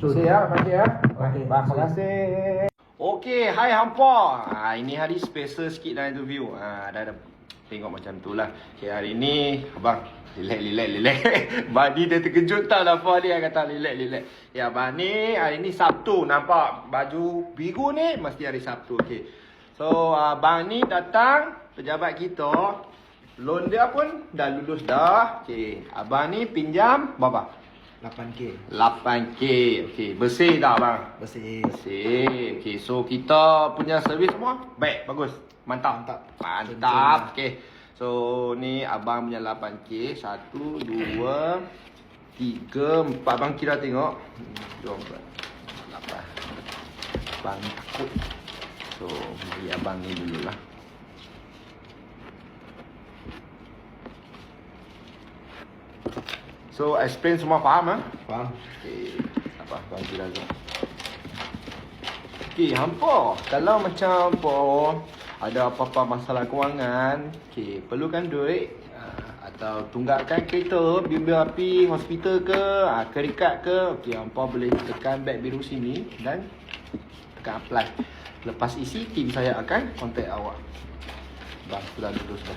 Terima kasih ya, terima kasih ya. Terima kasih. Okey, hai hampa. Ini hari special sikit dalam interview. Dah tengok macam tu lah. Okey, hari ni abang relax. Bani dia terkejut tau apa dia kata relax. Ya, abang ni hari ni Sabtu, nampak baju biru ni mesti hari Sabtu. Okey. So, abang ni datang pejabat kita. Loan dia pun dah lulus dah. Okey, abang ni pinjam berapa? 8K. 8K. Okey, bersih dah bang? Bersih. Okey, so kita punya servis semua baik, bagus. Mantap. Okey. So ni abang punya 8K. 1 2 3 4 bang kira tengok. 2 4 8. Bang takut. So, bagi abang ni dululah. So, explain semua faham ah? Faham? Okey, apa bang kira tu. Okey, hampa kalau macam apa ada apa-apa masalah kewangan, okey, perlukan duit atau tunggakan kereta, bil api, hospital ke, kredit ke, okey, hampa boleh tekan beg biru sini dan tekan apply. Lepas isi, tim saya akan contact awak. Bang sudah lulus dah.